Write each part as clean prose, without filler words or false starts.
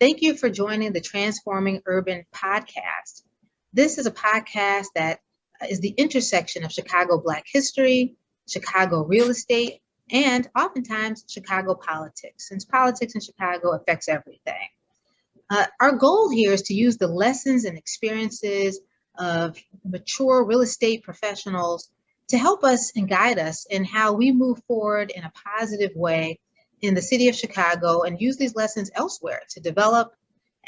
Thank you for joining the Transforming Urban podcast. This is a podcast that is the intersection of Chicago Black history, Chicago real estate, and oftentimes Chicago politics, since politics in Chicago affects everything. Our goal here is to use the lessons and experiences of mature real estate professionals to help us and guide us in how we move forward in a positive way in the city of Chicago and use these lessons elsewhere to develop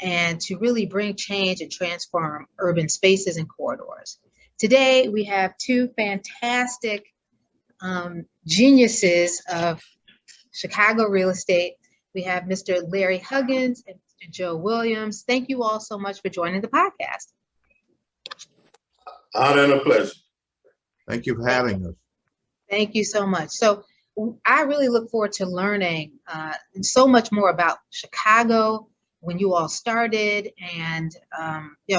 and to really bring change and transform urban spaces and corridors. Today, we have two fantastic geniuses of Chicago real estate. We have Mr. Larry Huggins and Mr. Joe Williams. Thank you all so much for joining the podcast. Honor and a pleasure. Thank you for having us. Thank you so much. So I really look forward to learning so much more about Chicago, when you all started, and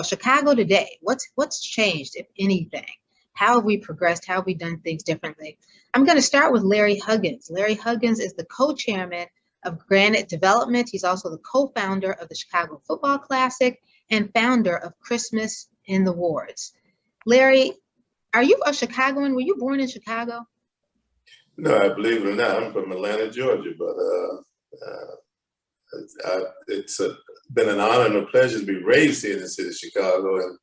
Chicago today. What's changed, if anything? How have we progressed? How have we done things differently? I'm going to start with Larry Huggins. Larry Huggins is the co-chairman of Granite Development. He's also the co-founder of the Chicago Football Classic and founder of Christmas in the Wards. Larry, are you a Chicagoan? Were you born in Chicago? No, I believe it or not, I'm from Atlanta, Georgia, but it's been an honor and a pleasure to be raised here in the city of Chicago, and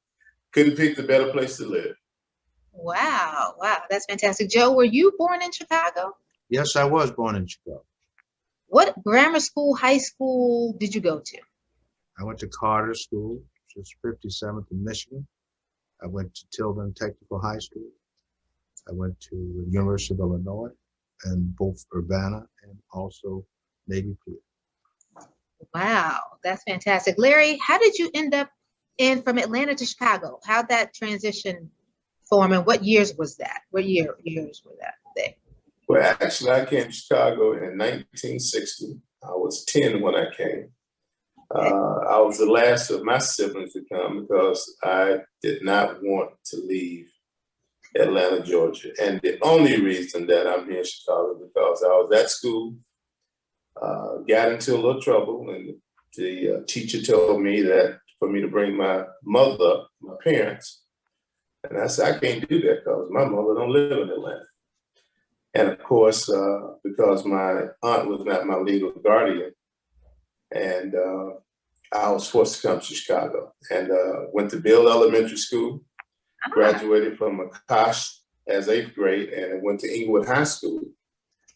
couldn't pick the better place to live. Wow, that's fantastic. Joe, were you born in Chicago? Yes, I was born in Chicago. What grammar school, high school did you go to? I went to Carter School, which is 57th in Michigan. I went to Tilden Technical High School. I went to the University of Illinois and both Urbana and also Navy Pier. Wow, that's fantastic. Larry, how did you end up from Atlanta to Chicago? How'd that transition form, and what years was that? What years were that there? Well, actually, I came to Chicago in 1960. I was 10 when I came. I was the last of my siblings to come because I did not want to leave Atlanta, Georgia. And the only reason that I'm here in Chicago is because I was at school, got into a little trouble, and the teacher told me that for me to bring my mother, my parents, and I said, I can't do that because my mother don't live in Atlanta. And of course, because my aunt was not my legal guardian, and I was forced to come to Chicago, and went to Bill Elementary School, graduated from McCosh as 8th grade, and I went to Inglewood High School.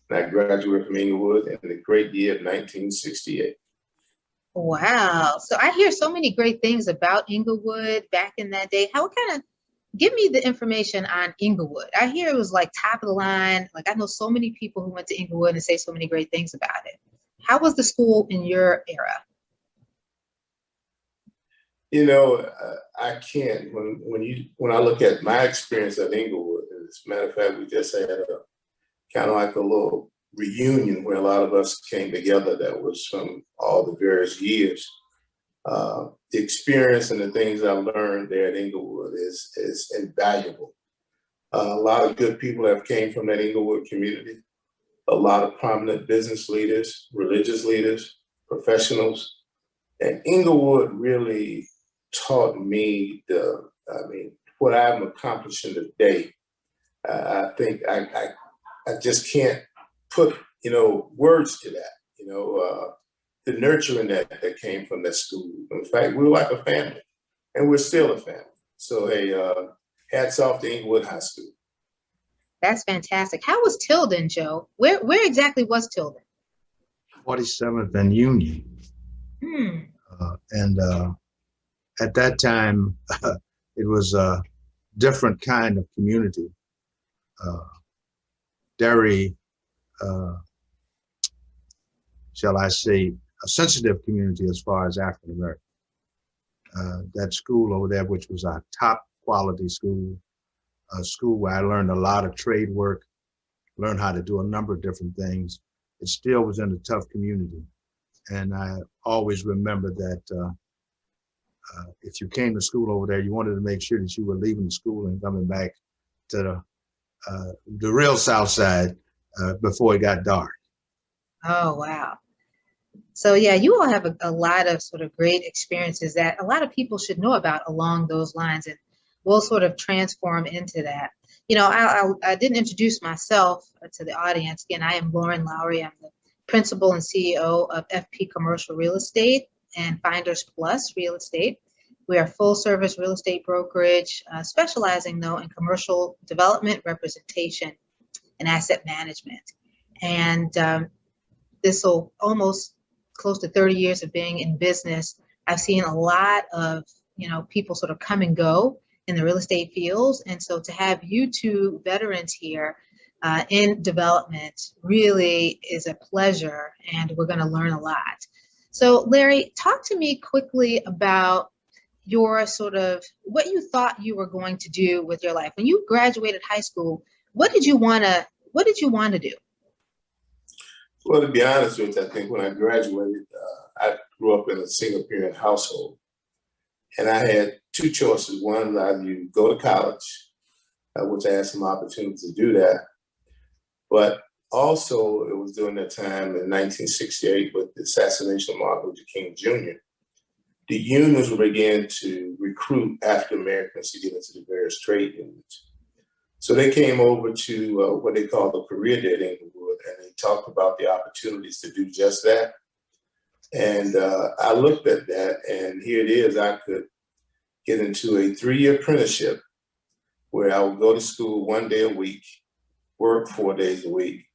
And I graduated from Inglewood in the great year of 1968. Wow. So I hear so many great things about Inglewood back in that day. Give me the information on Inglewood. I hear it was like top of the line. Like, I know so many people who went to Inglewood and say so many great things about it. How was the school in your era? You know, I can't, when I look at my experience at Inglewood, as a matter of fact, we just had a kind of like a little reunion where a lot of us came together that was from all the various years. The experience and the things I learned there at Inglewood is invaluable. A lot of good people have came from that Inglewood community. A lot of prominent business leaders, religious leaders, professionals. And Inglewood really taught me what I'm accomplishing today. I think I just can't put, words to that, the nurturing that came from that school. In fact, we were like a family, and we're still a family. So hey, hats off to Inglewood High School. That's fantastic. How was Tilden, Joe? Where exactly was Tilden? 47th and Union. At that time, it was a different kind of community. Very, shall I say, a sensitive community as far as African American. That school over there, which was a top quality school, a school where I learned a lot of trade work, learned how to do a number of different things. It still was in a tough community. And I always remember that if you came to school over there, you wanted to make sure that you were leaving the school and coming back to the real South Side before it got dark. Oh, wow. So yeah, you all have a lot of sort of great experiences that a lot of people should know about along those lines, and we'll sort of transform into that. I didn't introduce myself to the audience. Again, I am Lauren Lowery. I'm the principal and CEO of FP Commercial Real Estate and Finders Plus Real Estate. We are full service real estate brokerage, specializing though in commercial development, representation, and asset management. And this will almost close to 30 years of being in business. I've seen a lot of, people sort of come and go in the real estate fields. And so to have you two veterans here in development really is a pleasure, and we're going to learn a lot. So Larry, talk to me quickly about your sort of what you thought you were going to do with your life. When you graduated high school, what did you want to do? Well, to be honest with you, I think when I graduated, I grew up in a single parent household, and I had two choices. One, either you go to college, which I had some opportunities to do that, but also it was during that time in 1968 with the assassination of Martin Luther King Jr. The unions began to recruit African Americans to get into the various trade unions. So they came over to what they call the career day at Inglewood, and they talked about the opportunities to do just that. And I looked at that, and here it is. I could get into a 3-year apprenticeship where I would go to school 1 day a week, work 4 days a week.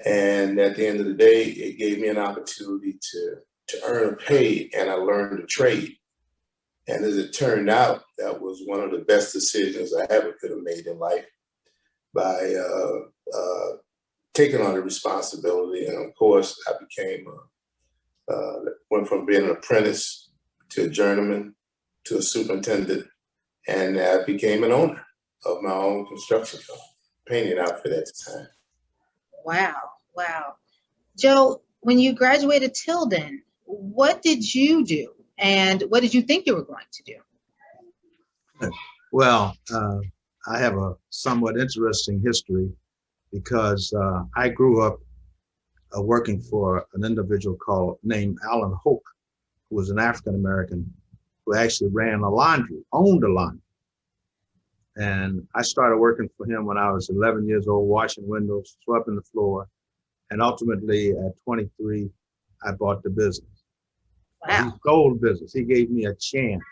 And at the end of the day, it gave me an opportunity to earn a pay, and I learned to trade. And as it turned out, that was one of the best decisions I ever could have made in life by taking on the responsibility. And of course, I went from being an apprentice to a journeyman to a superintendent, and I became an owner of my own construction company, painting outfit at the time. Wow. Joe, when you graduated Tilden, what did you do? And what did you think you were going to do? Well, I have a somewhat interesting history because I grew up working for an individual named Alan Hoke, who was an African American who actually owned a laundry. And I started working for him when I was 11 years old, washing windows, sweeping the floor. And ultimately at 23, I bought the business. Wow. He sold business. He gave me a chance.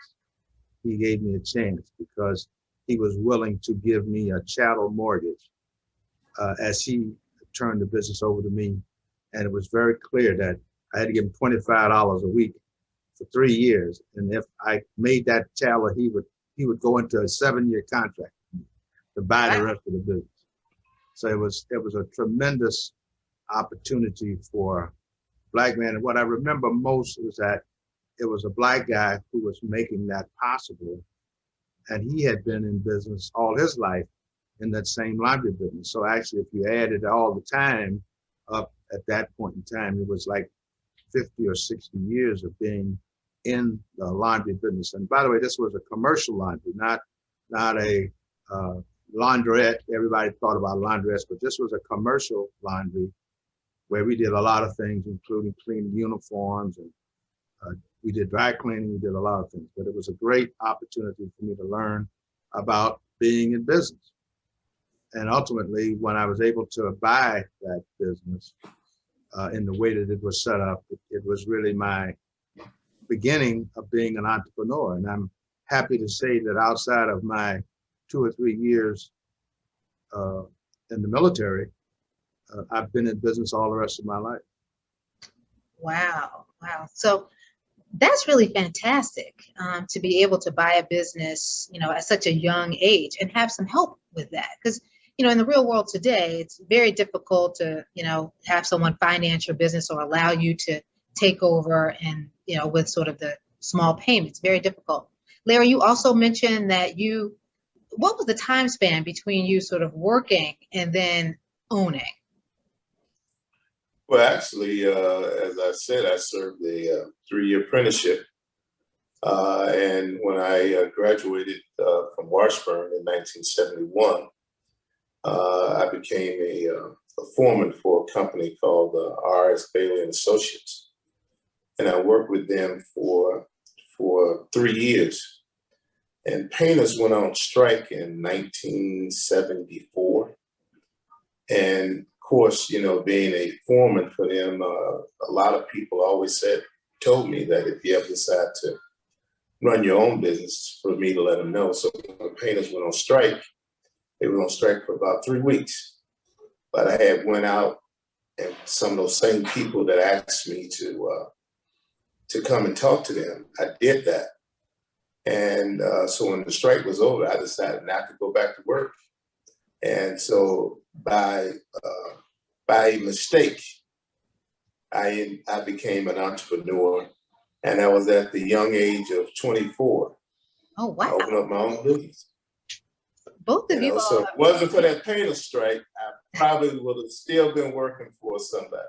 Because he was willing to give me a chattel mortgage as he turned the business over to me. And it was very clear that I had to give him $25 a week for 3 years. And if I made that chattel, he would go into a 7-year contract to buy the rest of the business. So it was a tremendous opportunity for Black man. And what I remember most was that it was a Black guy who was making that possible. And he had been in business all his life in that same laundry business. So actually, if you added all the time up at that point in time, it was like 50 or 60 years of being in the laundry business. And by the way, this was a commercial laundry, not a laundrette. Everybody thought about laundrettes, but this was a commercial laundry where we did a lot of things, including cleaning uniforms, and we did dry cleaning, we did a lot of things. But it was a great opportunity for me to learn about being in business. And ultimately, when I was able to buy that business in the way that it was set up, it was really my beginning of being an entrepreneur. And I'm happy to say that outside of my 2 or 3 years in the military, I've been in business all the rest of my life. Wow. So that's really fantastic to be able to buy a business, at such a young age and have some help with that. Because, in the real world today, it's very difficult to, have someone finance your business or allow you to take over and, with sort of the small payments, very difficult. Larry, you also mentioned that what was the time span between you sort of working and then owning? Well, actually, as I said, I served a 3-year apprenticeship. And when I graduated from Washburn in 1971, I became a foreman for a company called R.S. Bailey and Associates. and I worked with them for 3 years. And painters went on strike in 1974. And of course, you know, being a foreman for them, a lot of people always told me that if you ever decide to run your own business, for me to let them know. So when the painters went on strike, they were on strike for about 3 weeks. But I had went out, and some of those same people that asked me to come and talk to them, I did that. And so when the strike was over, I decided not to go back to work. And so by mistake, I became an entrepreneur, and I was at the young age of 24. Oh, wow. I opened up my own business. Both of you all. So if it wasn't for that painter strike, I probably would have still been working for somebody.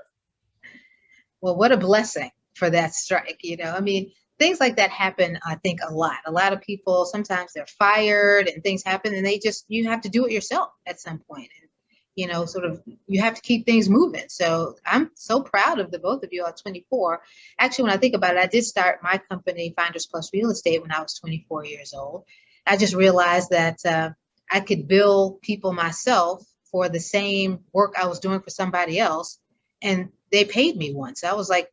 Well, what a blessing for that strike, you know. I mean, things like that happen, I think, a lot. A lot of people, sometimes they're fired and things happen, and you have to do it yourself at some point. And, you know, sort of, you have to keep things moving. So I'm so proud of the both of you at 24. Actually, when I think about it, I did start my company, Finders Plus Real Estate, when I was 24 years old. I just realized that I could bill people myself for the same work I was doing for somebody else, and they paid me once. I was like,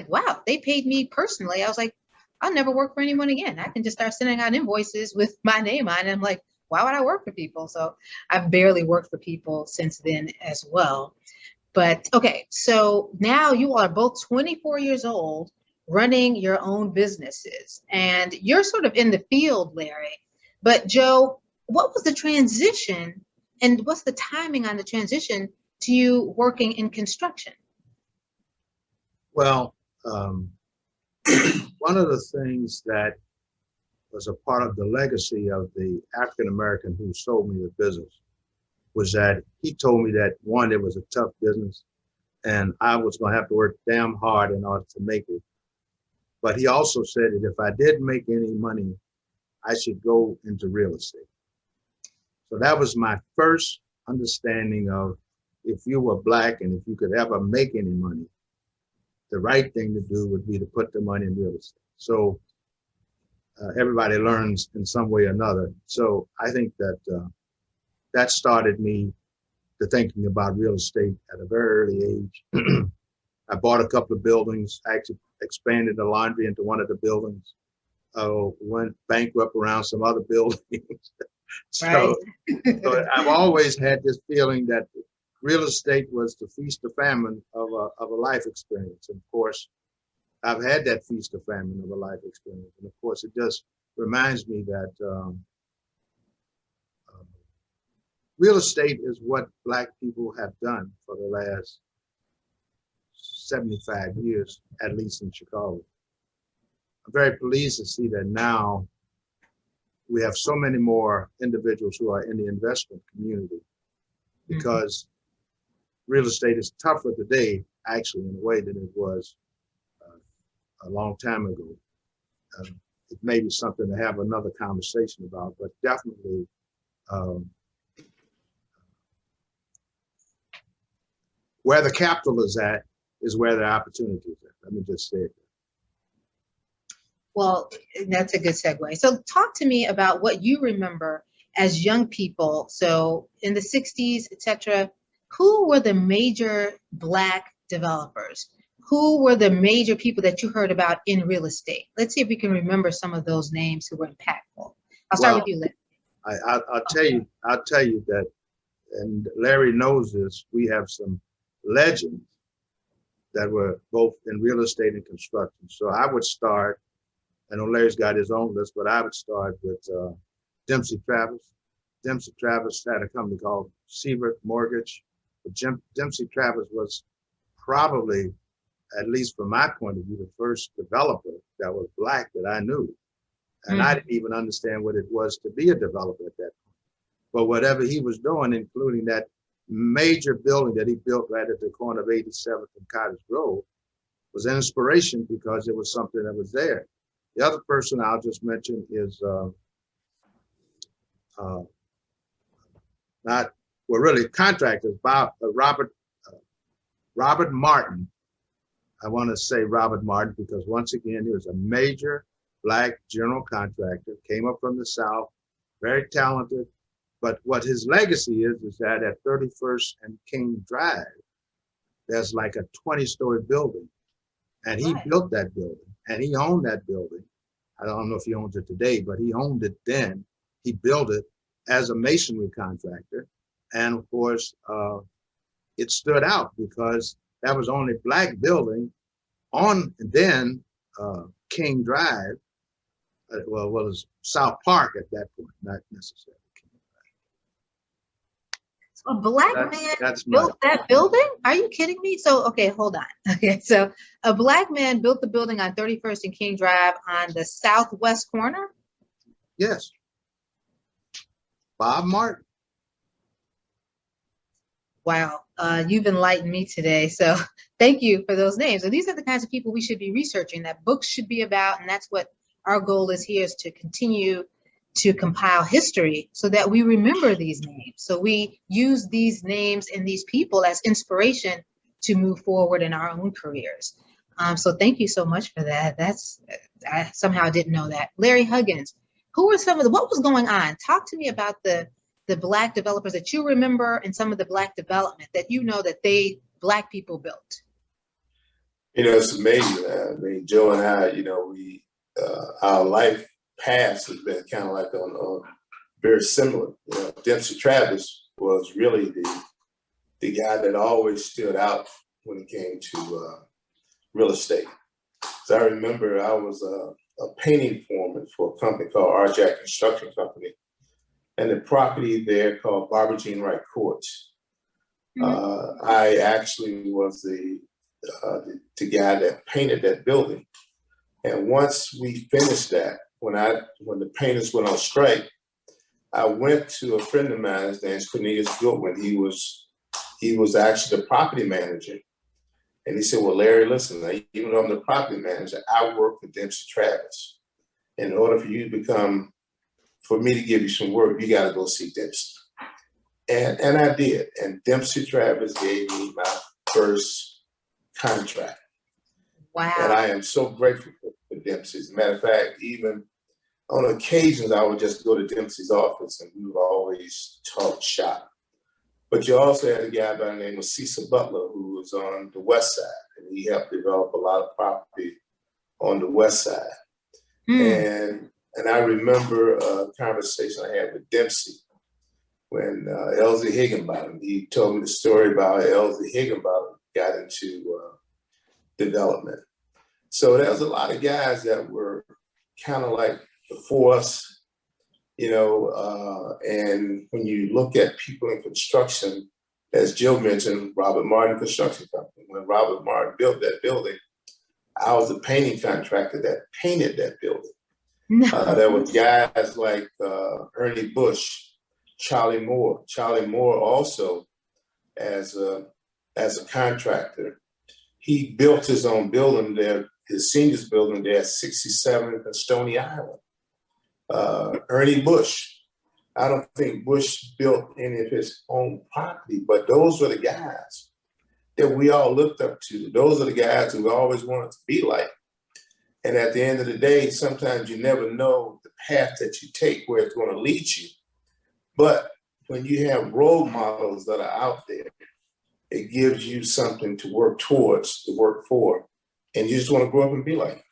wow, they paid me personally. I was like, I'll never work for anyone again. I can just start sending out invoices with my name on it. And I'm like, why would I work for people? So I've barely worked for people since then as well. But okay, so now you are both 24 years old, running your own businesses, and you're sort of in the field, Larry. But Joe, what was the transition, and what's the timing on the transition to you working in construction? Well, one of the things that was a part of the legacy of the African American who sold me the business was that he told me that, one, it was a tough business and I was going to have to work damn hard in order to make it. But he also said that if I didn't make any money, I should go into real estate. So that was my first understanding of, if you were Black and if you could ever make any money, the right thing to do would be to put the money in real estate. So everybody learns in some way or another. So I think that that started me to thinking about real estate at a very early age. I bought a couple of buildings, actually expanded the laundry into one of the buildings, went bankrupt around some other buildings. So I've always had this feeling that real estate was the feast or famine of a life experience. And of course, I've had that feast or famine of a life experience. And of course, it just reminds me that real estate is what Black people have done for the last 75 years, at least in Chicago. I'm very pleased to see that now we have so many more individuals who are in the investment community, because real estate is tougher today, actually, in a way than it was a long time ago. It may be something to have another conversation about, but definitely where the capital is at is where the opportunity is at. Let me just say it. Well, that's a good segue. So talk to me about what you remember as young people. So in the 60s, et cetera, who were the major Black developers? Who were the major people that you heard about in real estate? Let's see if we can remember some of those names who were impactful. I'll start with you, Larry. I'll tell you that, and Larry knows this, we have some legends that were both in real estate and construction. So I would start, I know Larry's got his own list, but I would start with Dempsey Travis. Dempsey Travis had a company called Siebert Mortgage. But Dempsey Travis was probably, at least from my point of view, the first developer that was Black that I knew. And I didn't even understand what it was to be a developer at that point. But whatever he was doing, including that major building that he built right at the corner of 87th and Cottage Grove, was an inspiration because it was something that was there. The other person I'll just mention is really contractors. Robert Martin I want to say Robert Martin because once again, he was a major Black general contractor, came up from the South, very talented. But what his legacy is that at 31st and King Drive, there's like a 20-story building. And he built that building and he owned that building. I don't know if he owns it today, but he owned it then. He built it as a masonry contractor. And of course, it stood out because that was the only Black building on then King Drive. Well, it was South Park at that point, not necessarily King A Drive. Black man built that building? Are you kidding me? So, okay, hold on. Okay, so a Black man built the building on 31st and King Drive on the southwest corner? Yes. Bob Martin. Wow, you've enlightened me today. So thank you for those names. And these are the kinds of people we should be researching, that books should be about. And that's what our goal is here, is to continue to compile history so that we remember these names. So we use these names and these people as inspiration to move forward in our own careers. So thank you so much for that. I somehow didn't know that. Larry Huggins, who were what was going on? Talk to me about the Black developers that you remember and some of the Black development that you know that Black people built. You know, it's amazing. I mean, Joe and I, you know, our life paths has been kind of like on very similar. You know, Dempsey Travis was really the guy that always stood out when it came to real estate. So I remember I was a painting foreman for a company called R. Construction Company, and the property there called Barbara Jean Wright Courts. I actually was the guy that painted that building. And once we finished that, when the painters went on strike, I went to a friend of mine, his name's Cornelius Goodwin. He was actually the property manager. And he said, well, Larry, listen, even though I'm the property manager, I work with Dempsey Travis. In order for me to give you some work, you got to go see Dempsey. And I did. And Dempsey Travis gave me my first contract. Wow. And I am so grateful for Dempsey. As a matter of fact, even on occasions, I would just go to Dempsey's office and we would always talk shop. But you also had a guy by the name of Cecil Butler, who was on the west side, and he helped develop a lot of property on the west side. And I remember a conversation I had with Dempsey when Elsie Higginbottom, he told me the story about how Elsie Higginbottom got into development. So there was a lot of guys that were kind of like before us, you know, and when you look at people in construction, as Joe mentioned, Robert Martin Construction Company. When Robert Martin built that building, I was the painting contractor that painted that building. There were guys like Ernie Bush, Charlie Moore. Charlie Moore also, as a contractor, he built his own building there, his seniors building there at 67th and Stony Island. Ernie Bush, I don't think Bush built any of his own property, but those were the guys that we all looked up to. Those are the guys who we always wanted to be like. And at the end of the day, sometimes you never know the path that you take, where it's going to lead you. But when you have role models that are out there, it gives you something to work towards, to work for, and you just want to grow up and be like.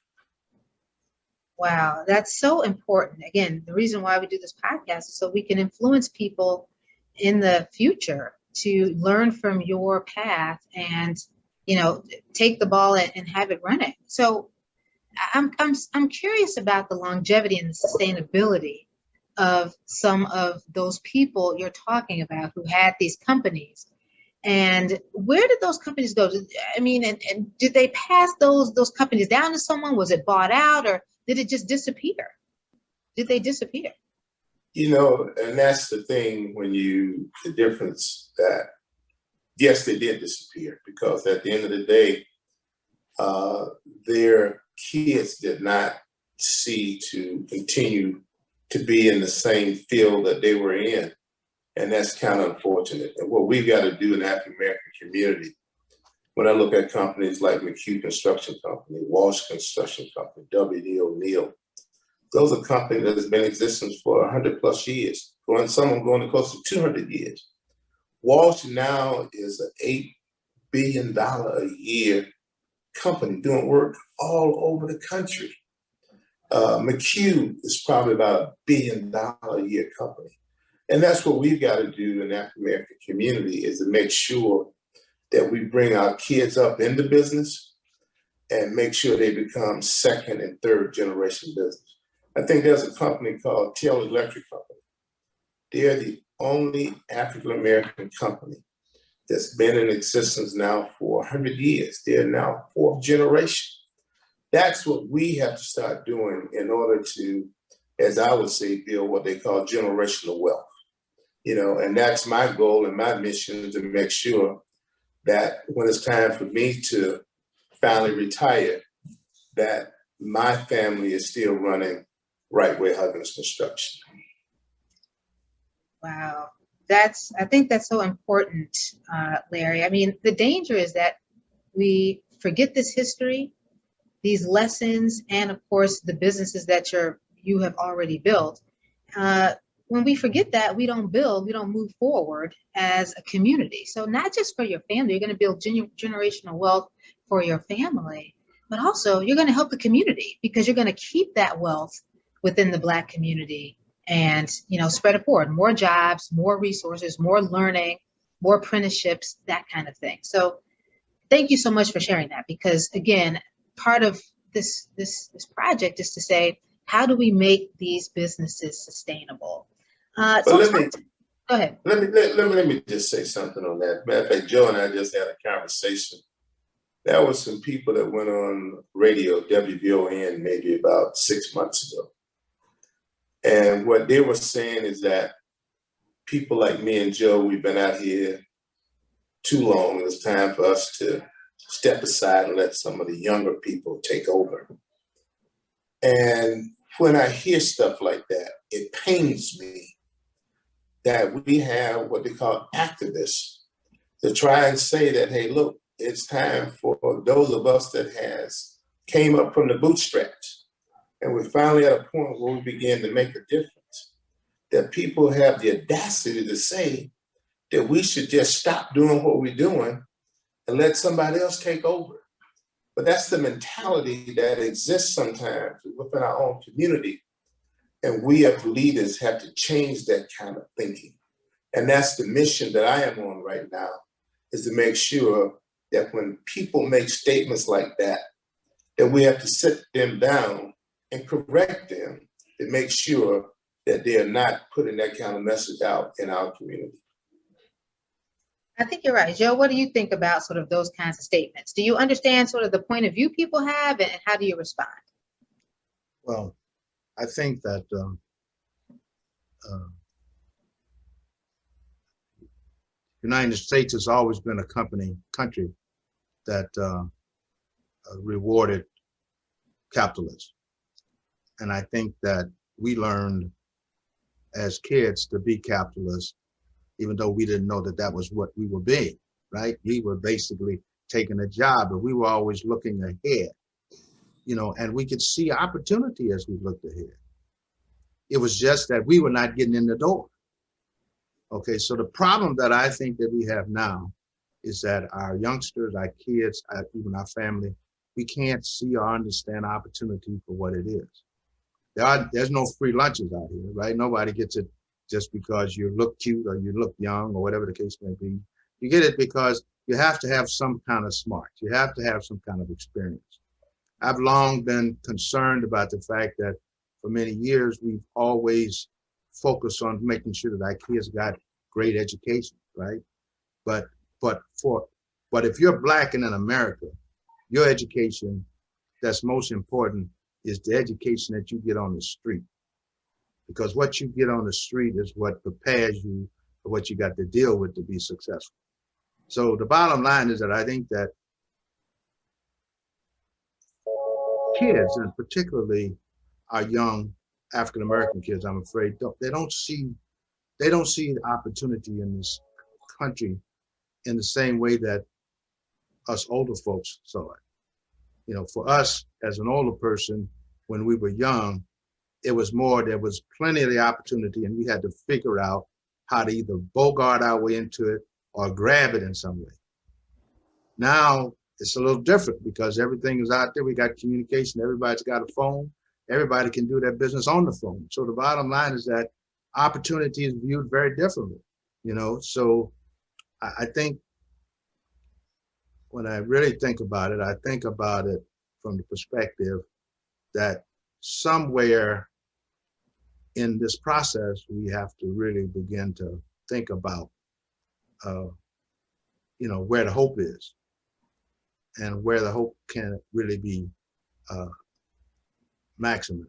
Wow, that's so important. Again, the reason why we do this podcast is so we can influence people in the future to learn from your path and, you know, take the ball and have it running. So I'm curious about the longevity and the sustainability of some of those people you're talking about who had these companies. And where did those companies go? I mean, and did they pass those companies down to someone? Was it bought out, or did it just disappear? Did they disappear? You know, and that's the thing the difference that, yes, they did disappear, because at the end of the day, their kids did not see to continue to be in the same field that they were in. And that's kind of unfortunate. And what we've got to do in the African American community, when I look at companies like McHugh Construction Company, Walsh Construction Company, W.D. O'Neill, those are companies that has been in existence for 100 plus years, some of them going to close to 200 years. Walsh now is an $8 billion a year company doing work all over the country. McHugh is probably about $1 billion a year company. And that's what we've got to do in the African American community, is to make sure that we bring our kids up in the business and make sure they become second and third generation business. I think there's a company called Taylor Electric Company. They're the only African American company that's been in existence now for 100 years. They're now fourth generation. That's what we have to start doing in order to, as I would say, build what they call generational wealth. And that's my goal and my mission, to make sure that when it's time for me to finally retire, that my family is still running Right Way Huggins Construction. Wow. I think that's so important, Larry. I mean, the danger is that we forget this history, these lessons, and of course, the businesses that you have already built. When we forget that, we don't move forward as a community. So not just for your family, you're going to build generational wealth for your family, but also you're going to help the community, because you're going to keep that wealth within the Black community and, spread it forward. More jobs, more resources, more learning, more apprenticeships, that kind of thing. So thank you so much for sharing that, because again, part of this project is to say, how do we make these businesses sustainable? Go ahead. Let me just say something on that. Matter of fact, Joe and I just had a conversation. There were some people that went on radio, WVON, maybe about 6 months ago. And what they were saying is that people like me and Joe, we've been out here too long. It's time for us to step aside and let some of the younger people take over. And when I hear stuff like that, it pains me that we have what they call activists to try and say that, hey, look, it's time for those of us that came up from the bootstraps, and we're finally at a point where we begin to make a difference, that people have the audacity to say that we should just stop doing what we're doing and let somebody else take over. But that's the mentality that exists sometimes within our own community. And we as leaders have to change that kind of thinking. And that's the mission that I am on right now, is to make sure that when people make statements like that, that we have to sit them down and correct them to make sure that they are not putting that kind of message out in our community. I think you're right. Joe, what do you think about sort of those kinds of statements? Do you understand sort of the point of view people have, and how do you respond? Well, I think that United States has always been a country that rewarded capitalism. And I think that we learned as kids to be capitalists, even though we didn't know that that was what we were being, right? We were basically taking a job, but we were always looking ahead, and we could see opportunity as we looked ahead. It was just that we were not getting in the door. Okay, so the problem that I think that we have now is that our youngsters, our kids, even our family, we can't see or understand opportunity for what it is. There's no free lunches out here, right? Nobody gets it just because you look cute or you look young or whatever the case may be. You get it because you have to have some kind of smart. You have to have some kind of experience. I've long been concerned about the fact that for many years, we've always focused on making sure that our kids got great education, right? But if you're Black and in America, your education that's most important is the education that you get on the street. Because what you get on the street is what prepares you for what you got to deal with to be successful. So the bottom line is that I think that kids, and particularly our young African-American kids, I'm afraid, they don't see the opportunity in this country in the same way that us older folks saw it. You know, for us as an older person, when we were young, it was more, there was plenty of the opportunity and we had to figure out how to either bogart our way into it or grab it in some way. Now it's a little different because everything is out there. We got communication. Everybody's got a phone. Everybody can do their business on the phone. So the bottom line is that opportunity is viewed very differently, you know? So I think when I really think about it, I think about it from the perspective that somewhere in this process, we have to really begin to think about, you know, where the hope is and where the hope can really be maximized.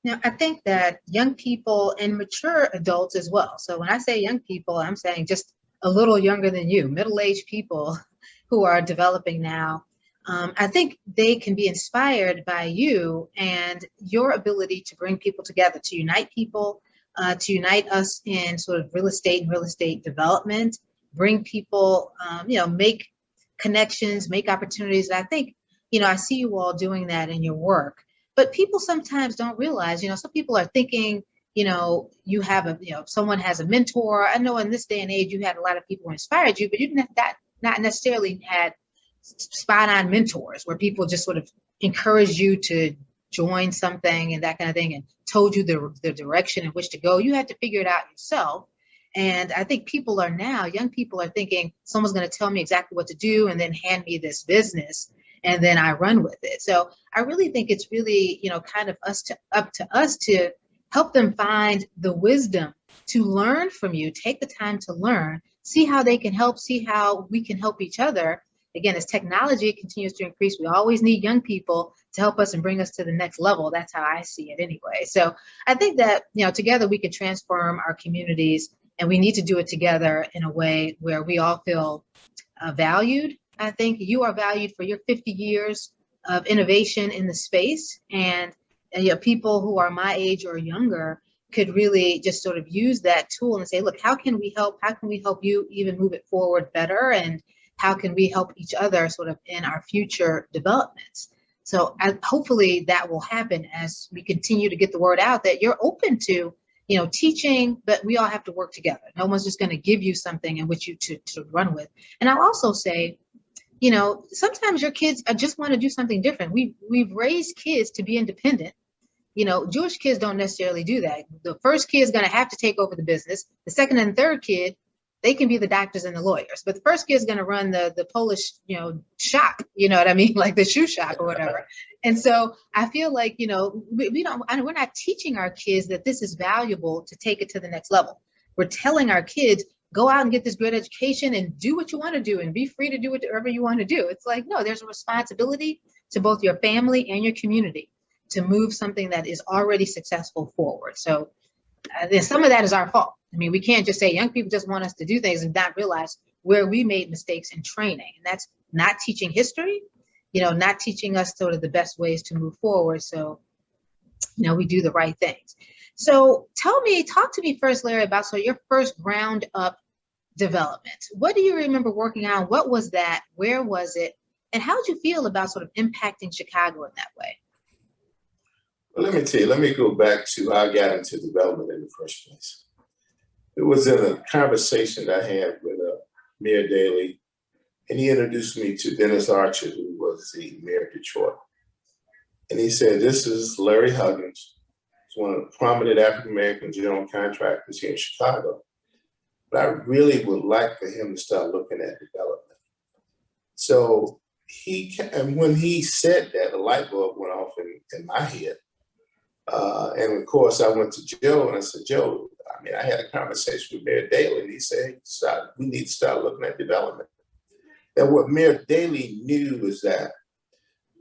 Now, I think that young people and mature adults as well. So when I say young people, I'm saying just a little younger than you, middle-aged people who are developing now. I think they can be inspired by you and your ability to bring people together, to unite people, to unite us in sort of real estate and real estate development, bring people, you know, make connections, make opportunities. And I think, you know, I see you all doing that in your work. But people sometimes don't realize, you know, some people are thinking, you know, you have a, you know, someone has a mentor. I know in this day and age, you had a lot of people who inspired you, but you didn't have not necessarily had spot on mentors where people just sort of encouraged you to join something and that kind of thing and told you the direction in which to go. You had to figure it out yourself. And I think people are now, young people are thinking someone's going to tell me exactly what to do and then hand me this business and then I run with it. So I really think it's really, you know, kind of up to us to help them find the wisdom to learn from you, take the time to learn, see how they can help, see how we can help each other. Again, as technology continues to increase, we always need young people to help us and bring us to the next level. That's how I see it anyway. So I think that, you know, together we can transform our communities, and we need to do it together in a way where we all feel valued. I think you are valued for your 50 years of innovation in the space, and you know, people who are my age or younger could really just sort of use that tool and say, look, how can we help? How can we help you even move it forward better? And how can we help each other sort of in our future developments? So hopefully that will happen as we continue to get the word out that you're open to, you know, teaching, but we all have to work together. No one's just going to give you something in which you to run with. And I'll also say, you know, sometimes your kids just want to do something different. We've raised kids to be independent. You know, Jewish kids don't necessarily do that. The first kid is going to have to take over the business. The second and third kid, they can be the doctors and the lawyers. But the first kid is going to run the Polish, you know, shop, you know what I mean? Like the shoe shop or whatever. And so I feel like, you know, we're not teaching our kids that this is valuable to take it to the next level. We're telling our kids, go out and get this great education and do what you want to do and be free to do whatever you want to do. It's like, no, there's a responsibility to both your family and your community to move something that is already successful forward. So some of that is our fault. I mean, we can't just say young people just want us to do things and not realize where we made mistakes in training. And that's not teaching history, you know, not teaching us sort of the best ways to move forward. So, you know, we do the right things. So talk to me first, Larry, about your first ground up development. What do you remember working on? What was that? Where was it? And how did you feel about sort of impacting Chicago in that way? Well, let me tell you, let me go back to how I got into development in the first place. It was in a conversation that I had with Mayor Daley, and he introduced me to Dennis Archer, who was the mayor of Detroit. And he said, this is Larry Huggins. He's one of the prominent African-American general contractors here in Chicago. But I really would like for him to start looking at development. So and when he said that, a light bulb went off in my head. And of course, I went to Joe and I said, Joe, I mean, I had a conversation with Mayor Daley, and he said, we need to start looking at development. And what Mayor Daley knew was that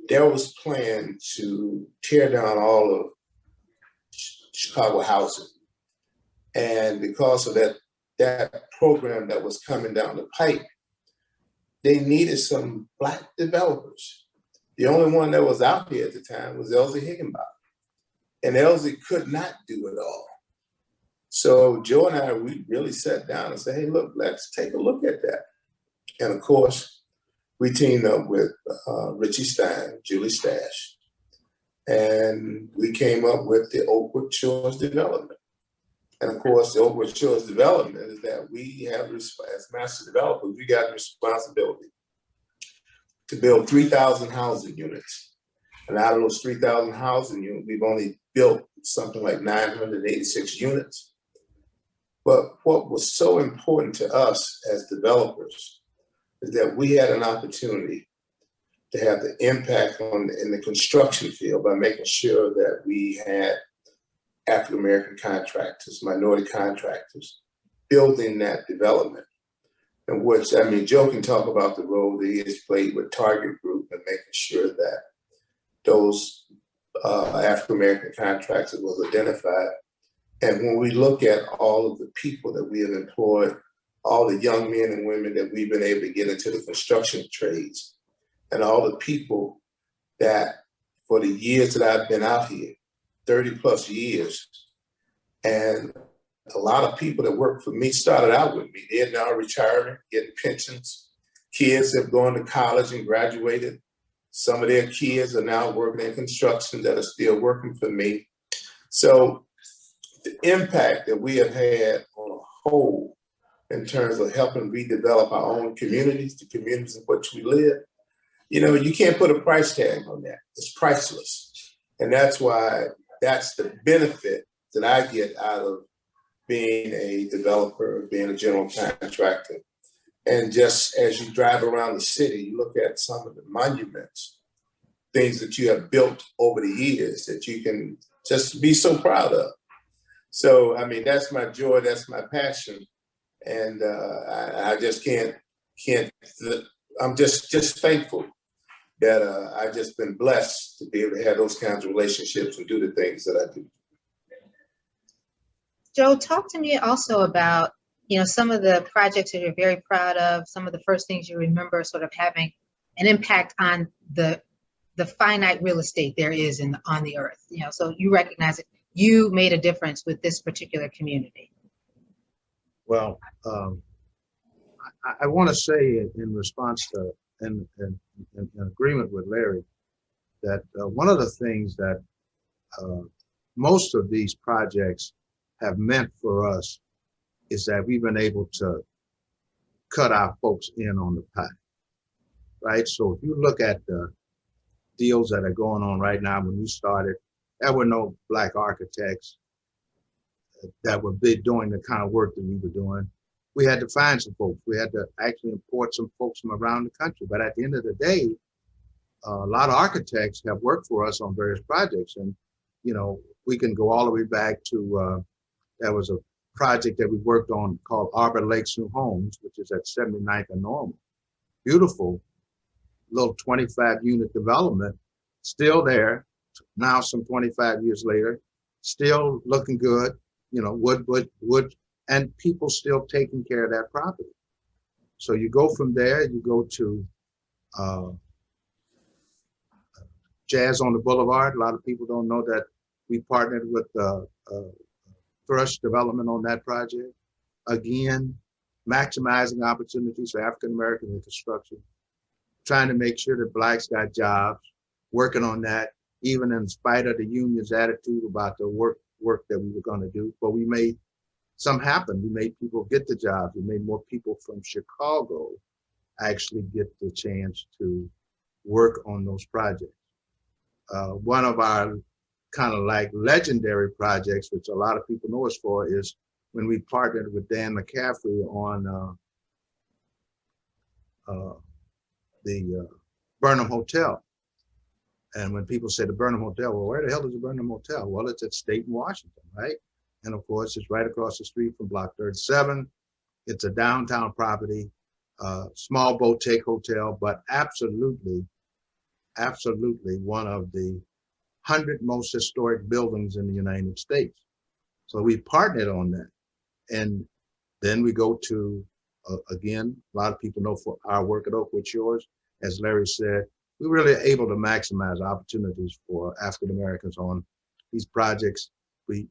there was a plan to tear down all of Chicago housing. And because of that program that was coming down the pipe, they needed some Black developers. The only one that was out there at the time was Elsie Higginbotham. And Elsie could not do it all. So Joe and I, we really sat down and said, hey, look, let's take a look at that. And of course, we teamed up with Richie Stein, Julie Stash, and we came up with the Oakwood Shores Development. And of course, the Oakwood Shores Development is that we have, as master developers, we got the responsibility to build 3,000 housing units. And out of those 3,000 housing units, we've only built something like 986 units. But what was so important to us as developers is that we had an opportunity to have the impact in the construction field by making sure that we had African-American contractors, minority contractors, building that development. In which, I mean, Joe can talk about the role that he has played with Target Group and making sure that those African-American contractors was identified. And when we look at all of the people that we have employed, all the young men and women that we've been able to get into the construction trades, and all the people that for the years that I've been out here, 30 plus years, and a lot of people that work for me started out with me. They're now retiring, getting pensions. Kids have gone to college and graduated. Some of their kids are now working in construction that are still working for me. So the impact that we have had on a whole in terms of helping redevelop our own communities, the communities in which we live, you know, you can't put a price tag on that. It's priceless. And that's why that's the benefit that I get out of being a developer, being a general contractor. And just as you drive around the city, you look at some of the monuments, things that you have built over the years that you can just be so proud of. So, I mean, that's my joy, that's my passion. And I just can't, I'm just thankful that I've just been blessed to be able to have those kinds of relationships and do the things that I do. Joe, talk to me also about, you know, some of the projects that you're very proud of, some of the first things you remember sort of having an impact on the finite real estate there is on the earth. You know, so you recognize it. You made a difference with this particular community. Well, I want to say in response to, in agreement with Larry, that one of the things that most of these projects have meant for us is that we've been able to cut our folks in on the pie, right? So if you look at the deals that are going on right now, when we started, there were no Black architects that were doing the kind of work that we were doing. We had to find some folks. We had to actually import some folks from around the country. But at the end of the day, a lot of architects have worked for us on various projects. And, you know, we can go all the way back to, there was a project that we worked on called Arbor Lakes New Homes, which is at 79th and Normal. Beautiful little 25 unit development, still there now some 25 years later, still looking good, you know, wood, and people still taking care of that property. So you go from there, you go to Jazz on the Boulevard. A lot of people don't know that we partnered with Thrush Development on that project. Again, maximizing opportunities for African Americans in construction, trying to make sure that Blacks got jobs, working on that, even in spite of the union's attitude about the work that we were going to do. But we made some happen. We made people get the jobs. We made more people from Chicago actually get the chance to work on those projects. One of our kind of like legendary projects, which a lot of people know us for, is when we partnered with Dan McCaffrey on the Burnham Hotel. And when people say the Burnham Hotel, well, where the hell is the Burnham Hotel? Well, it's at State in Washington, right? And of course, it's right across the street from Block 37. It's a downtown property, small boutique hotel, but absolutely one of the 100 most historic buildings in the United States. So we partnered on that. And then we go to, again, a lot of people know for our work at Oakwood Shores, as Larry said, we were really able to maximize opportunities for African Americans on these projects. A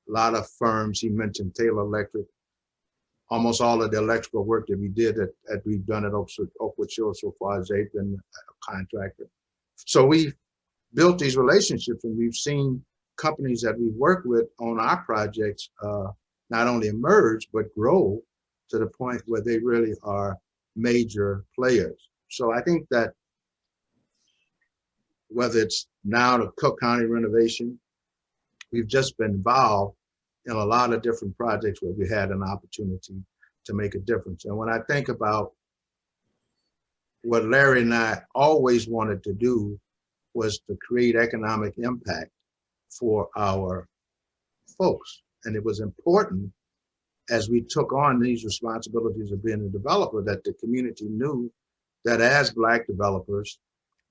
lot of firms, he mentioned Taylor Electric, almost all of the electrical work that we did that we've done at Oakwood Shores so far, they've been a contractor. So we built these relationships, and we've seen companies that we've worked with on our projects not only emerge, but grow to the point where they really are major players. So I think that whether it's now the Cook County renovation, we've just been involved in a lot of different projects where we had an opportunity to make a difference. And when I think about what Larry and I always wanted to do was to create economic impact for our folks. And it was important as we took on these responsibilities of being a developer that the community knew that as Black developers,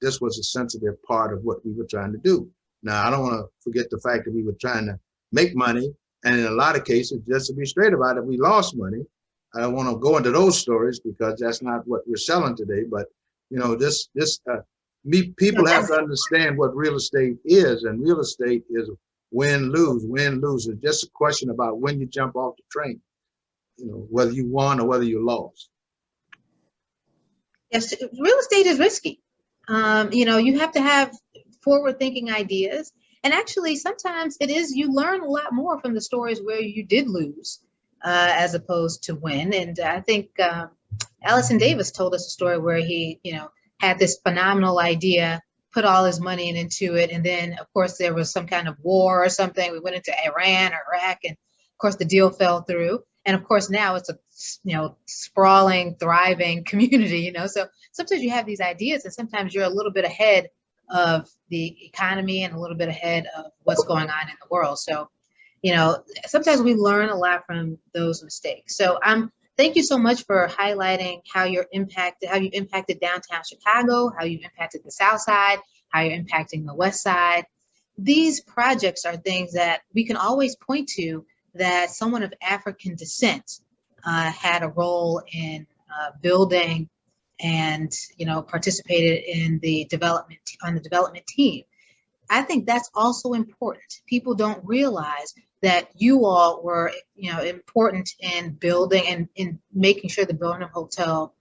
this was a sensitive part of what we were trying to do. Now, I don't want to forget the fact that we were trying to make money. And in a lot of cases, just to be straight about it, we lost money. I don't want to go into those stories because that's not what we're selling today. But, you know, people have to understand what real estate is. And real estate is win, lose, win, lose. It's just a question about when you jump off the train, you know, whether you won or whether you lost. Yes, real estate is risky. You know, you have to have forward-thinking ideas. And actually, sometimes you learn a lot more from the stories where you did lose as opposed to win. And I think Allison Davis told us a story where he, you know, had this phenomenal idea, put all his money into it. And then, of course, there was some kind of war or something. We went into Iran, Iraq, and of course, the deal fell through. And of course, now it's a, you know, sprawling, thriving community, you know. So sometimes you have these ideas and sometimes you're a little bit ahead of the economy and a little bit ahead of what's going on in the world. So, you know, sometimes we learn a lot from those mistakes. So thank you so much for highlighting how you impacted downtown Chicago, how you impacted the South Side, how you're impacting the West Side. These projects are things that we can always point to that someone of African descent had a role in building and, you know, participated in the development team. I think that's also important. People don't realize that you all were, you know, important in building and in making sure the Burnham Hotel,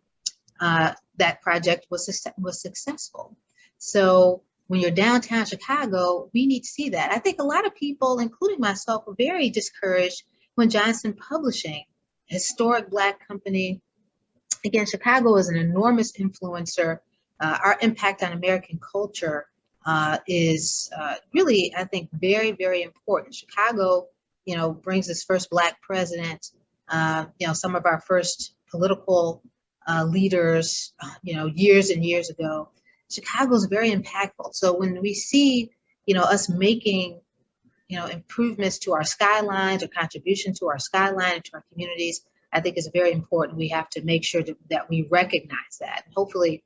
that project was successful. So when you're downtown Chicago, we need to see that. I think a lot of people, including myself, were very discouraged when Johnson Publishing, a historic Black company, again, Chicago is an enormous influencer. Our impact on American culture is really, I think, very, very important. Chicago, you know, brings its first Black president, you know, some of our first political leaders, you know, years and years ago. Chicago is very impactful. So when we see, you know, us making, you know, improvements to our skylines or contribution to our skyline and to our communities, I think is very important. We have to make sure that we recognize that. And hopefully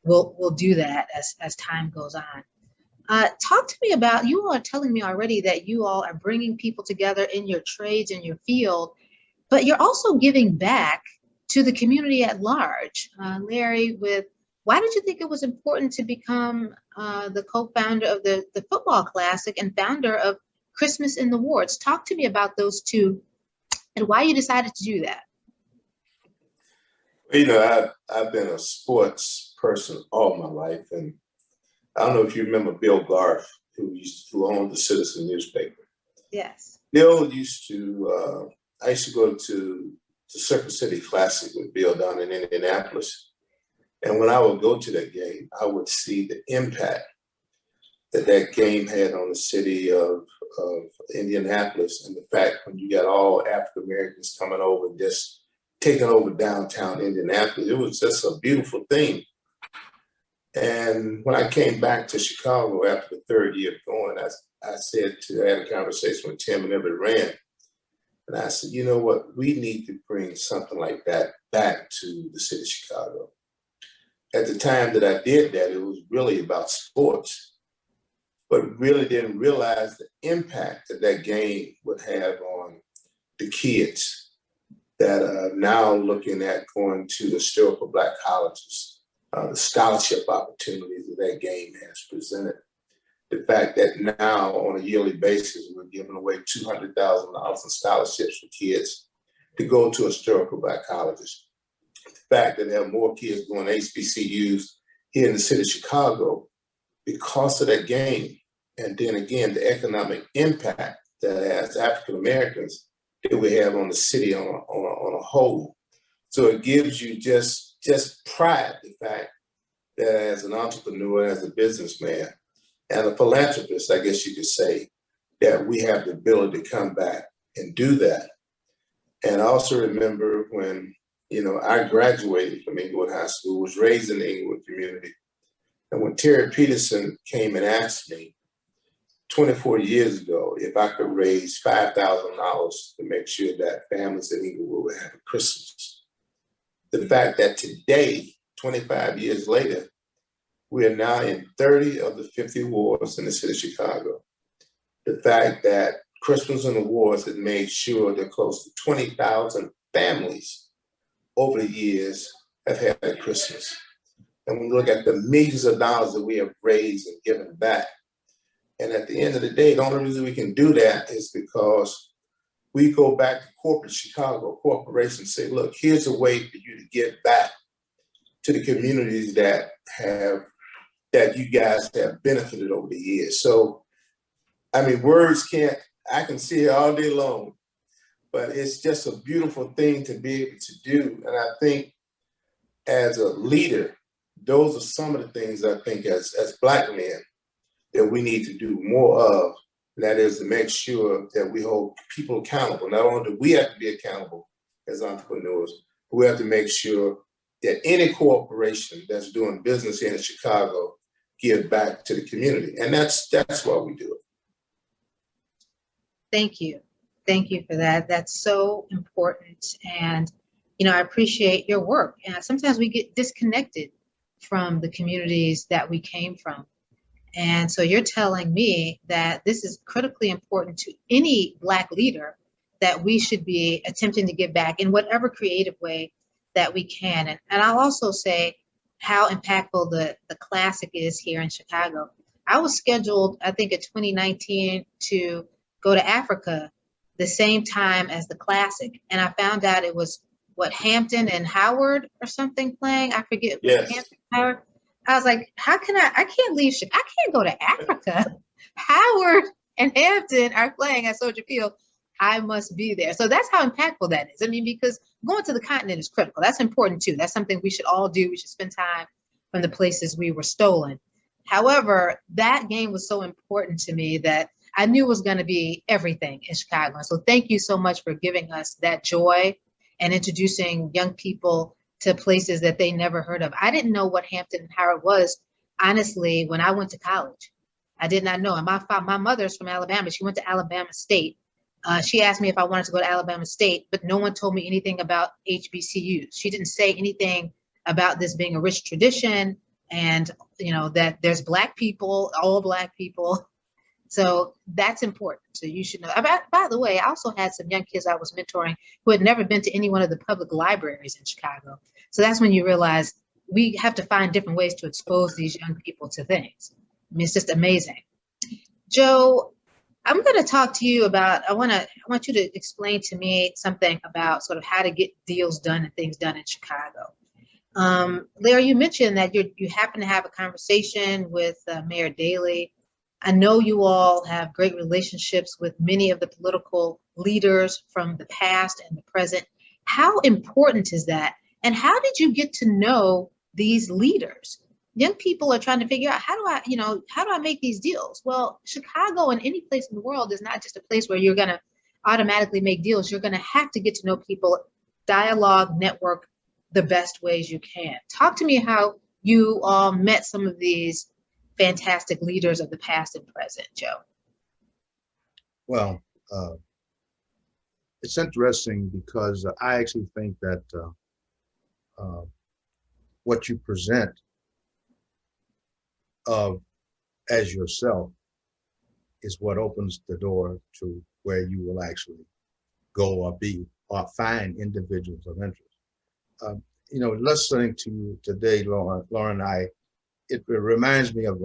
we'll do that as time goes on. Talk to me about, you all are telling me already that you all are bringing people together in your trades, in your field, but you're also giving back to the community at large. Larry, why did you think it was important to become the co-founder of the Football Classic and founder of Christmas in the Wards? Talk to me about those two and why you decided to do that. You know, I've been a sports person all my life, and I don't know if you remember Bill Garth, who owned the Citizen newspaper. Yes. Bill used to, I used to go to the Circuit City Classic with Bill down in Indianapolis. And when I would go to that game, I would see the impact that game had on the city of Indianapolis, and the fact when you got all African Americans coming over and just taking over downtown Indianapolis, it was just a beautiful thing. And when I came back to Chicago after the third year of going, I had a conversation with Tim and Everett Rand, and I said, you know what, we need to bring something like that back to the city of Chicago. At the time that I did that, it was really about sports, but really didn't realize the impact that game would have on the kids that are now looking at going to historical Black colleges, the scholarship opportunities that game has presented. The fact that now on a yearly basis, we're giving away $200,000 in scholarships for kids to go to historical Black colleges. The fact that there are more kids going to HBCUs here in the city of Chicago because of that game. And then again, the economic impact that as African Americans that we have on the city on a whole. So it gives you just pride, the fact that as an entrepreneur, as a businessman, and a philanthropist, I guess you could say, that we have the ability to come back and do that. And I also remember when, I graduated from Inglewood High School, was raised in the Inglewood community. And when Terry Peterson came and asked me 24 years ago if I could raise $5,000 to make sure that families in Inglewood would have a Christmas. The fact that today, 25 years later, we are now in 30 of the 50 wards in the city of Chicago. The fact that Christmas in the wards has made sure that close to 20,000 families over the years have had a Christmas. And when we look at the millions of dollars that we have raised and given back, and at the end of the day, the only reason we can do that is because we go back to corporate Chicago, corporations say, look, here's a way for you to give back to the communities that you guys have benefited over the years. So, I mean, I can see it all day long, but it's just a beautiful thing to be able to do. And I think as a leader, those are some of the things I think as Black men that we need to do more of. And that is to make sure that we hold people accountable. Not only do we have to be accountable as entrepreneurs, but we have to make sure that any corporation that's doing business here in Chicago give back to the community. And that's why we do it. Thank you. Thank you for that. That's so important. And, I appreciate your work. And sometimes we get disconnected from the communities that we came from. And so you're telling me that this is critically important to any Black leader, that we should be attempting to give back in whatever creative way that we can. And I'll also say how impactful the Classic is here in Chicago. I was scheduled, I think in 2019, to go to Africa the same time as the Classic. And I found out it was Hampton and Howard or something playing. I forget. Yes. Hampton, Howard. I was like, how can I can't leave Chicago. I can't go to Africa. Howard and Hampton are playing at Soldier Field. I must be there. So that's how impactful that is. I mean, because going to the continent is critical. That's important too. That's something we should all do. We should spend time from the places we were stolen. However, that game was so important to me that I knew it was going to be everything in Chicago. So thank you so much for giving us that joy and introducing young people to places that they never heard of. I didn't know what Hampton and Howard was, honestly, when I went to college. I did not know. And my mother's from Alabama. She went to Alabama State. She asked me if I wanted to go to Alabama State, but no one told me anything about HBCUs. She didn't say anything about this being a rich tradition and, that there's Black people, all Black people. So that's important. So you should know. By the way, I also had some young kids I was mentoring who had never been to any one of the public libraries in Chicago. So that's when you realize we have to find different ways to expose these young people to things. I mean, it's just amazing. Joe, I'm going to talk to you about, I want you to explain to me something about sort of how to get deals done and things done in Chicago. Larry, you mentioned that you happen to have a conversation with Mayor Daley. I know you all have great relationships with many of the political leaders from the past and the present. How important is that? And how did you get to know these leaders? Young people are trying to figure out, how do I make these deals? Well, Chicago and any place in the world is not just a place where you're going to automatically make deals. You're going to have to get to know people, dialogue, network the best ways you can. Talk to me how you all met some of these fantastic leaders of the past and present, Joe. Well, it's interesting because I actually think that what you present as yourself is what opens the door to where you will actually go or be or find individuals of interest. Listening to you today, Lauren, it reminds me of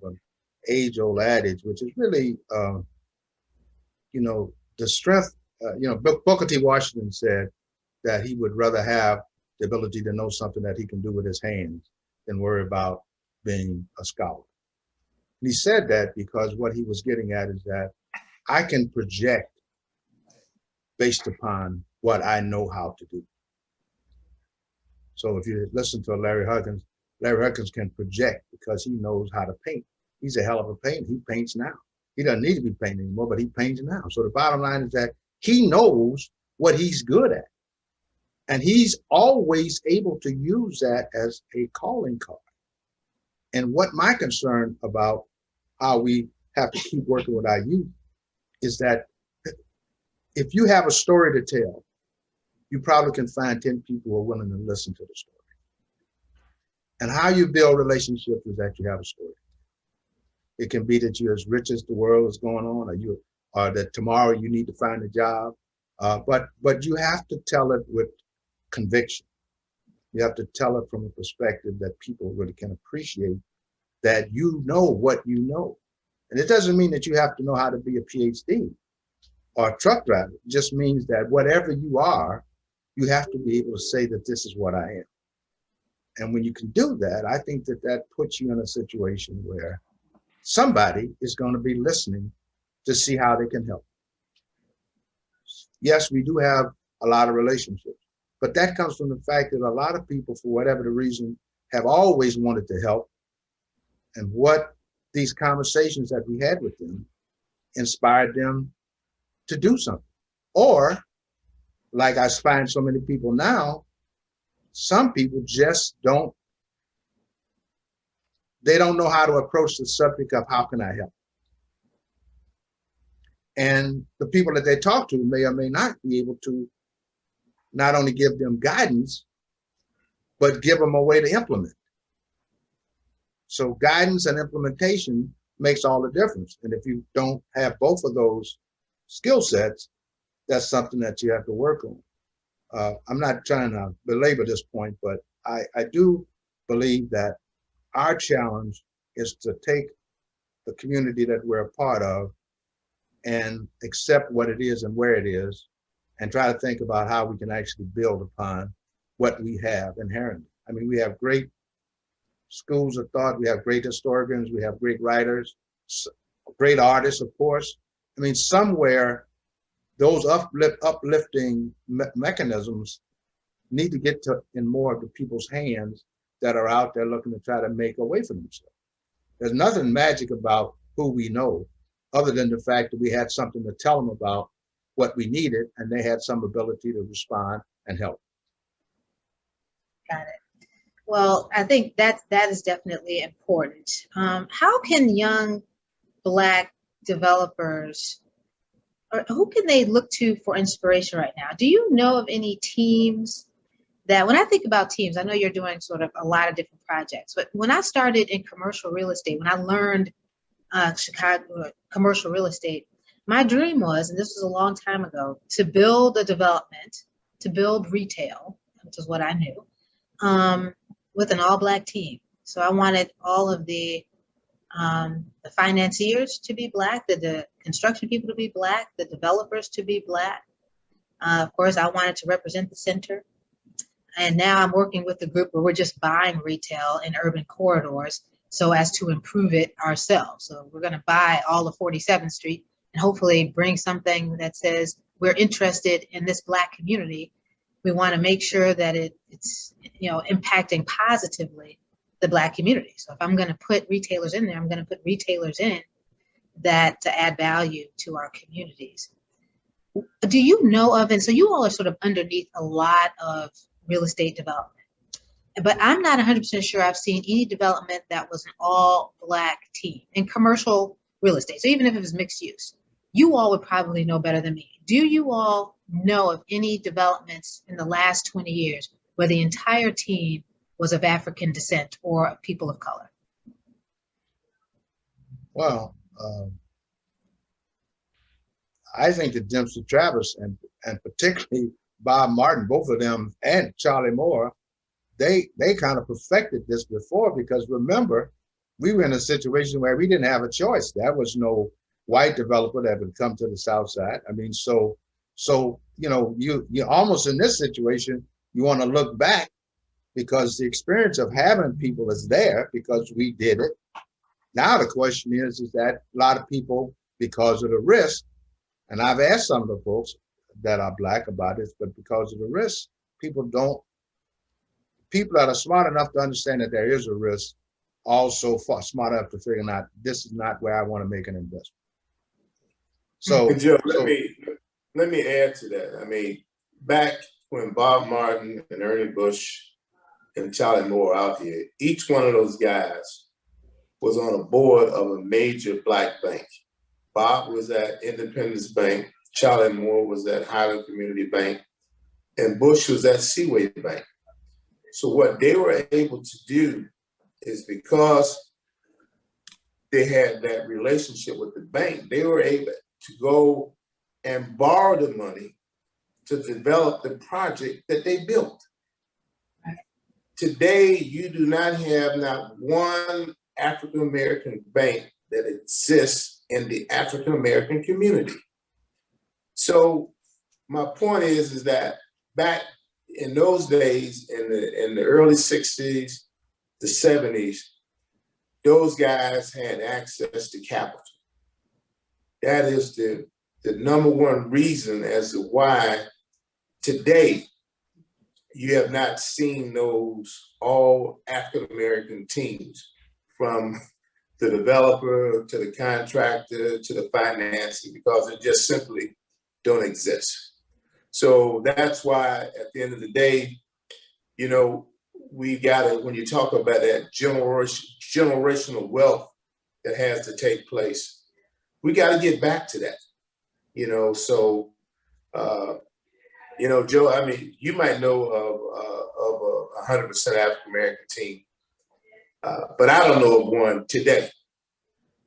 an age-old adage, which is really, the strength Booker T. Washington said that he would rather have the ability to know something that he can do with his hands than worry about being a scholar. And he said that because what he was getting at is that I can project based upon what I know how to do. So if you listen to Larry Huggins can project because he knows how to paint. He's a hell of a painter. He paints now. He doesn't need to be painting anymore, but he paints now. So the bottom line is that he knows what he's good at. And he's always able to use that as a calling card. And what my concern about how we have to keep working with our youth is that if you have a story to tell, you probably can find 10 people who are willing to listen to the story. And how you build relationships is that you have a story. It can be that you're as rich as the world is going on, or that tomorrow you need to find a job. But you have to tell it with conviction. You have to tell it from a perspective that people really can appreciate that you know what you know. And it doesn't mean that you have to know how to be a PhD or a truck driver. It just means that whatever you are, you have to be able to say that this is what I am. And when you can do that, I think that that puts you in a situation where somebody is going to be listening to see how they can help. Yes, we do have a lot of relationships, but that comes from the fact that a lot of people, for whatever the reason, have always wanted to help. And what these conversations that we had with them inspired them to do something. Or, like I find so many people now, some people just don't know how to approach the subject of how can I help? And the people that they talk to may or may not be able to not only give them guidance, but give them a way to implement. So guidance and implementation makes all the difference. And if you don't have both of those skill sets, that's something that you have to work on. I'm not trying to belabor this point, but I do believe that our challenge is to take the community that we're a part of and accept what it is and where it is, and try to think about how we can actually build upon what we have inherently. I mean, we have great schools of thought, we have great historians, we have great writers, great artists, of course. I mean, somewhere those uplifting mechanisms need to get in more of the people's hands that are out there looking to try to make a way for themselves. There's nothing magic about who we know, other than the fact that we had something to tell them about what we needed, and they had some ability to respond and help. Got it. Well, I think that is definitely important. How can young Black developers, or who can they look to for inspiration right now? Do you know of any teams that, when I think about teams, I know you're doing sort of a lot of different projects, but when I started in commercial real estate, when I learned Chicago commercial real estate, my dream was, and this was a long time ago, to build a development, to build retail, which is what I knew, with an all-Black team. So I wanted all of the financiers to be Black, the construction people to be Black, the developers to be Black. Of course, I wanted to represent the center. And now I'm working with a group where we're just buying retail in urban corridors so as to improve it ourselves. So we're going to buy all of 47th Street and hopefully bring something that says we're interested in this Black community. We want to make sure that it's impacting positively the Black community. So if I'm going to put retailers in there, I'm going to put retailers in that to add value to our communities. Do you know of, and so you all are sort of underneath a lot of real estate development, but I'm not 100% sure I've seen any development that was an all Black team in commercial real estate. So even if it was mixed use, you all would probably know better than me. Do you all know of any developments in the last 20 years where the entire team was of African descent or people of color? Well, I think that Dempsey Travis and particularly Bob Martin, both of them, and Charlie Moore, they kind of perfected this before, because remember, we were in a situation where we didn't have a choice. There was no white developer that would come to the South Side. I mean, so So, you know, you almost in this situation, you want to look back because the experience of having people is there because we did it. Now the question is that a lot of people, because of the risk, and I've asked some of the folks that are Black about this, but because of the risk, people that are smart enough to understand that there is a risk, also smart enough to figure out this is not where I want to make an investment. So, Joe, let me add to that. I mean, back when Bob Martin and Ernie Bush and Charlie Moore were out here, each one of those guys was on a board of a major Black bank. Bob was at Independence Bank, Charlie Moore was at Highland Community Bank, and Bush was at Seaway Bank. So what they were able to do is because they had that relationship with the bank, they were able to go and borrow the money to develop the project that they built. Today, you do not have not one African-American bank that exists in the African-American community. So my point is that back in those days, in the early 60s, the 70s, those guys had access to capital. That is the number one reason as to why today you have not seen those all African-American teams, from the developer to the contractor to the financing, because it just simply don't exist. So that's why at the end of the day, you know, we gotta, when you talk about that generational wealth that has to take place, we gotta get back to that, you know. So, you know, Joe, I mean, you might know of a 100% African-American team, but I don't know of one today.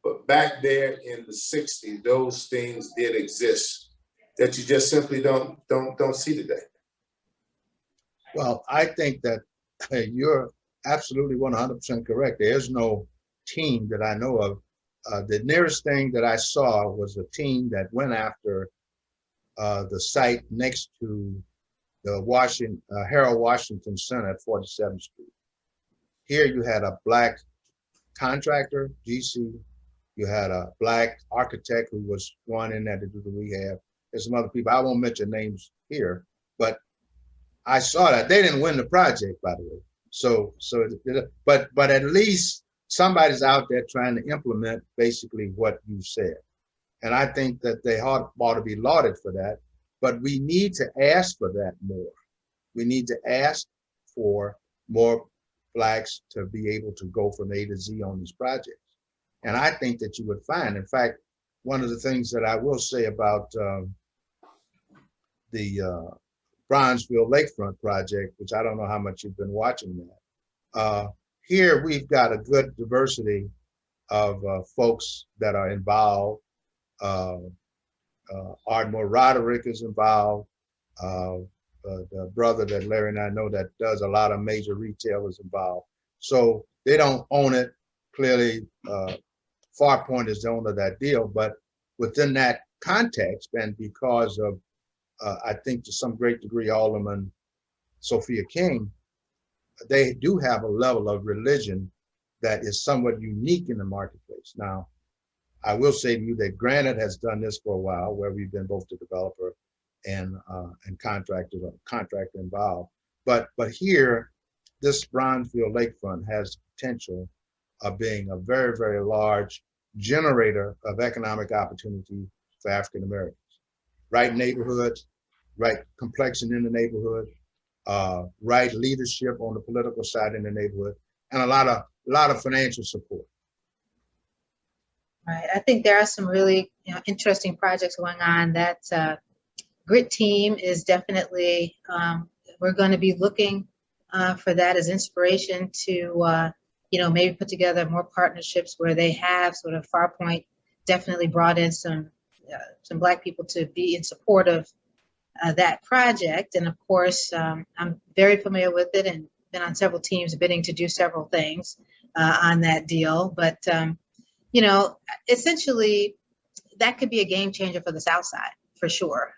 But back there in the 60s, those things did exist that you just simply don't see today. well, I think that you're absolutely 100% correct. There's no team that I know of. The nearest thing that I saw was a team that went after the site next to the Harold Washington Center at 47th Street. Here you had a Black contractor, GC. You had a Black architect who was going in there to do the rehab. There's some other people. I won't mention names here, but I saw that. They didn't win the project, by the way. But at least somebody's out there trying to implement basically what you said. And I think that they ought to be lauded for that. But we need to ask for that more. We need to ask for more Blacks to be able to go from A to Z on these projects. And I think that you would find, in fact, one of the things that I will say about the Bronzeville Lakefront project, which I don't know how much you've been watching that. Here we've got a good diversity of folks that are involved. Ardmore Roderick is involved. The brother that Larry and I know that does a lot of major retail is involved. So they don't own it. Clearly, Farpoint is the owner of that deal, but within that context, and because of, I think to some great degree, Alderman Sophia King, they do have a level of religion that is somewhat unique in the marketplace. Now, I will say to you that Granite has done this for a while, where we've been both the developer and contractor involved. But here, this Bronzeville Lakefront has potential of being a very, very large generator of economic opportunity for African Americans. Right neighborhoods, right complexion in the neighborhood, right leadership on the political side in the neighborhood, and a lot of financial support. Right. I think there are some really interesting projects going on. That GRIT team is definitely, we're going to be looking for that as inspiration to, maybe put together more partnerships where they have sort of Farpoint definitely brought in some Black people to be in support of that project. And of course, I'm very familiar with it and been on several teams bidding to do several things on that deal. But essentially, that could be a game changer for the South Side, for sure.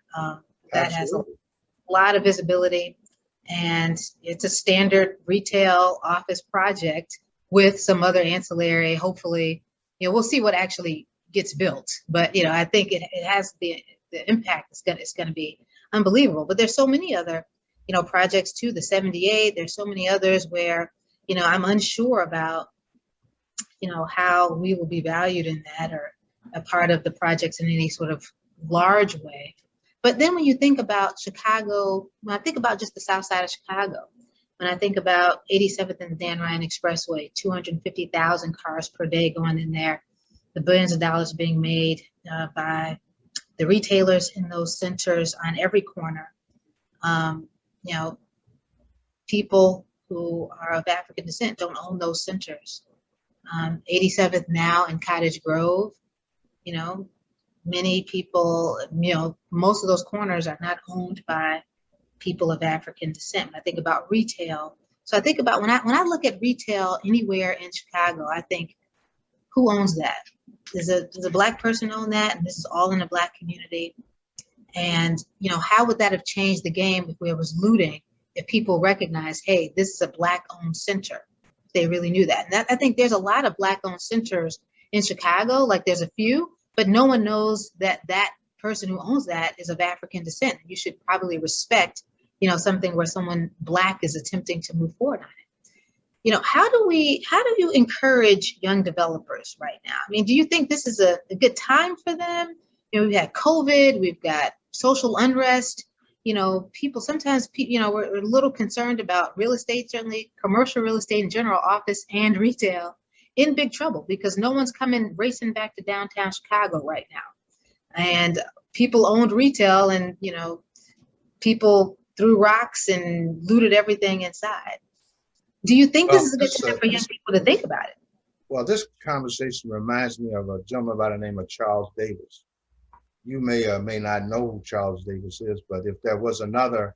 that has a Absolutely. lot of visibility, and it's a standard retail office project with some other ancillary. Hopefully, we'll see what actually gets built, but I think it has the impact. It's gonna be unbelievable. But there's so many other projects too. The 78. There's so many others where I'm unsure about how we will be valued in that, or a part of the projects in any sort of large way. But then when you think about Chicago, when I think about just the south side of Chicago, when I think about 87th and the Dan Ryan Expressway, 250,000 cars per day going in there, the billions of dollars being made by the retailers in those centers on every corner, people who are of African descent don't own those centers. 87th now in Cottage Grove, many people, most of those corners are not owned by people of African descent. When I think about retail, so I think about when I look at retail anywhere in Chicago, I think, who owns that? Does a Black person own that? And this is all in a Black community. And how would that have changed the game if there was looting? If people recognized, hey, this is a Black-owned center, they really knew that. And I think there's a lot of Black-owned centers in Chicago. Like, there's a few, but no one knows that that person who owns that is of African descent. You should probably respect, something where someone Black is attempting to move forward on it. How do you encourage young developers right now? I mean, do you think this is a good time for them? We've had COVID, we've got social unrest. People sometimes, we're a little concerned about real estate, certainly commercial real estate in general, office and retail, in big trouble because no one's coming racing back to downtown Chicago right now. And people owned retail, and people threw rocks and looted everything inside. Do you think this is a good time for young people to think about it? Well, this conversation reminds me of a gentleman by the name of Charles Davis. You may or may not know who Charles Davis is, but if there was another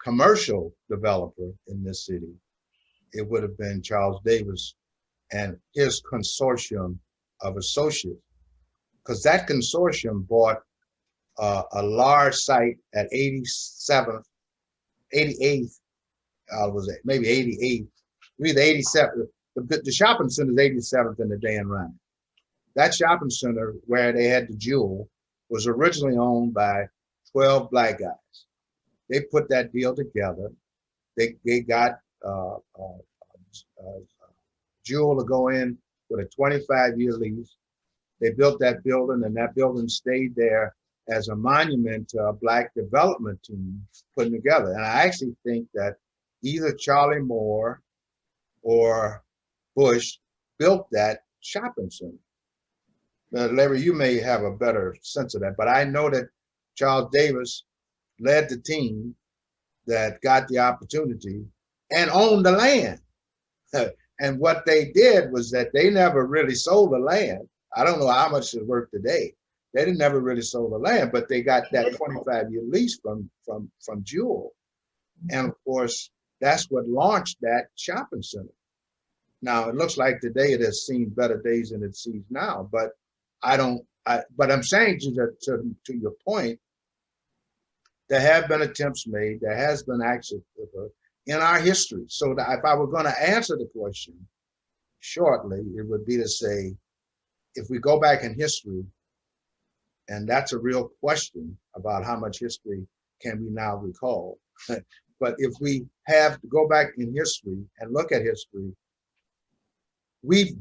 commercial developer in this city, it would have been Charles Davis and his consortium of associates, because that consortium bought a large site at 88th, was it maybe 88th, either 87th. The shopping center is 87th and the Dan Ryan. That shopping center where they had the Jewel was originally owned by 12 Black guys. They put that deal together. They got Jewel to go in with a 25-year lease. They built that building, and that building stayed there as a monument to a Black development team putting together. And I actually think that either Charlie Moore or Bush built that shopping center. Now, Larry, you may have a better sense of that, but I know that Charles Davis led the team that got the opportunity and owned the land. And what they did was that they never really sold the land. I don't know how much it's worth today. They didn't never really sold the land, but they got that 25-year lease from Jewel. And of course, that's what launched that shopping center. Now, it looks like today it has seen better days than it sees now, but but I'm saying to your point, there have been attempts made, there has been action in our history. So that if I were going to answer the question shortly, it would be to say, if we go back in history, and that's a real question about how much history can we now recall. But if we have to go back in history and look at history, we've